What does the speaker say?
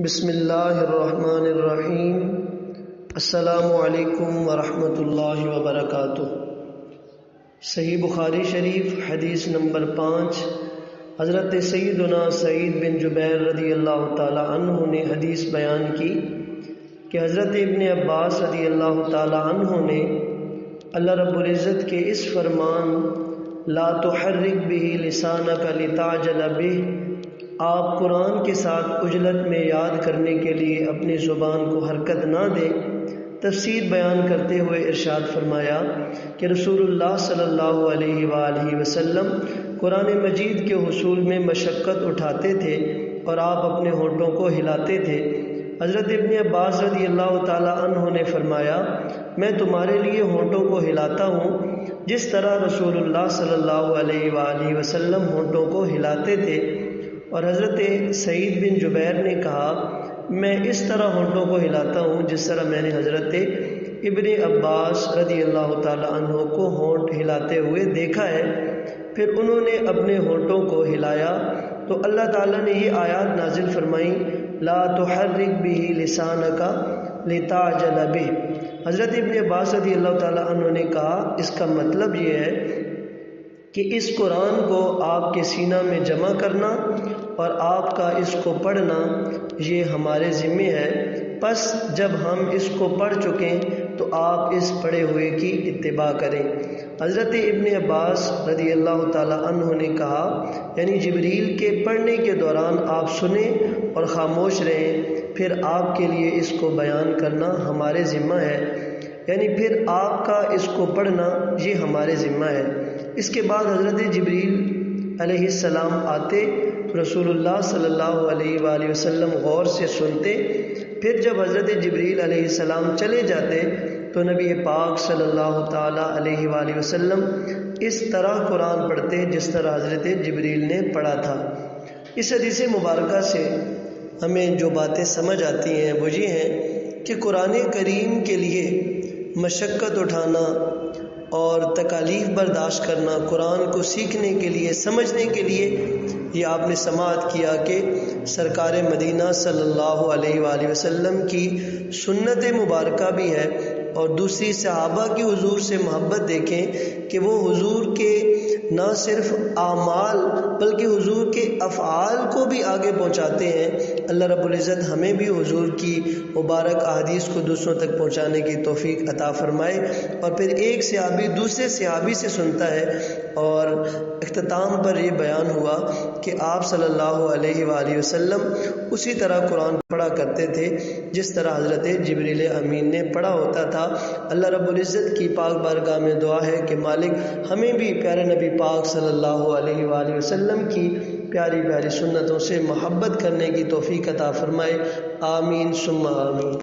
بسم اللہ الرحمن الرحیم۔ السلام علیکم ورحمۃ اللہ وبرکاتہ۔ صحیح بخاری شریف حدیث نمبر 5۔ حضرت سیدنا سعید بن جبیر رضی اللہ تعالی عنہ نے حدیث بیان کی کہ حضرت ابن عباس رضی اللہ تعالی عنہ نے اللہ رب العزت کے اس فرمان لا تحرک به لسانک لتعجل به، آپ قرآن کے ساتھ عجلت میں یاد کرنے کے لیے اپنی زبان کو حرکت نہ دیں، تفسیر بیان کرتے ہوئے ارشاد فرمایا کہ رسول اللہ صلی اللہ علیہ وآلہ وسلم قرآن مجید کے حصول میں مشقت اٹھاتے تھے اور آپ اپنے ہونٹوں کو ہلاتے تھے۔ حضرت ابن عباس رضی اللہ تعالی عنہ نے فرمایا، میں تمہارے لیے ہونٹوں کو ہلاتا ہوں جس طرح رسول اللہ صلی اللہ علیہ وآلہ وسلم ہونٹوں کو ہلاتے تھے۔ اور حضرت سعید بن جبیر نے کہا، میں اس طرح ہونٹوں کو ہلاتا ہوں جس طرح میں نے حضرت ابن عباس رضی اللہ تعالی عنہ کو ہونٹ ہلاتے ہوئے دیکھا ہے۔ پھر انہوں نے اپنے ہونٹوں کو ہلایا تو اللہ تعالیٰ نے یہ آیات نازل فرمائی، لا تحرک به لسانک لتعجل به۔ حضرت ابن عباس رضی اللہ تعالی عنہ نے کہا، اس کا مطلب یہ ہے کہ اس قرآن کو آپ کے سینہ میں جمع کرنا اور آپ کا اس کو پڑھنا یہ ہمارے ذمے ہے، پس جب ہم اس کو پڑھ چکیں تو آپ اس پڑھے ہوئے کی اتباع کریں۔ حضرت ابن عباس رضی اللہ تعالی عنہ نے کہا، یعنی جبریل کے پڑھنے کے دوران آپ سنیں اور خاموش رہیں، پھر آپ کے لیے اس کو بیان کرنا ہمارے ذمہ ہے، یعنی پھر آپ کا اس کو پڑھنا یہ ہمارے ذمہ ہے۔ اس کے بعد حضرت جبریل علیہ السلام آتے، رسول اللہ صلی اللہ علیہ وآلہ وسلم غور سے سنتے، پھر جب حضرت جبریل علیہ السلام چلے جاتے تو نبی پاک صلی اللہ تعالی علیہ وآلہ وسلم اس طرح قرآن پڑھتے جس طرح حضرت جبریل نے پڑھا تھا۔ اس حدیث مبارکہ سے ہمیں جو باتیں سمجھ آتی ہیں وہ یہ ہیں کہ قرآن کریم کے لیے مشقت اٹھانا اور تکالیف برداشت کرنا، قرآن کو سیکھنے کے لیے، سمجھنے کے لیے، یہ آپ نے سماعت کیا کہ سرکار مدینہ صلی اللہ علیہ وآلہ وسلم کی سنت مبارکہ بھی ہے، اور دوسری صحابہ کی حضور سے محبت دیکھیں کہ وہ حضور کے نہ صرف اعمال بلکہ حضور کے افعال کو بھی آگے پہنچاتے ہیں۔ اللہ رب العزت ہمیں بھی حضور کی مبارک احادیث کو دوسروں تک پہنچانے کی توفیق عطا فرمائے۔ اور پھر ایک صحابی دوسرے صحابی سے سنتا ہے، اور اختتام پر یہ بیان ہوا کہ آپ صلی اللہ علیہ وآلہ وسلم اسی طرح قرآن پڑھا کرتے تھے جس طرح حضرت جبریل امین نے پڑھا ہوتا تھا۔ اللہ رب العزت کی پاک بارگاہ میں دعا ہے کہ مالک ہمیں بھی پیارے نبی پاک صلی اللہ علیہ وآلہ وسلم کی پیاری پیاری سنتوں سے محبت کرنے کی توفیق عطا فرمائے۔ آمین ثم آمین۔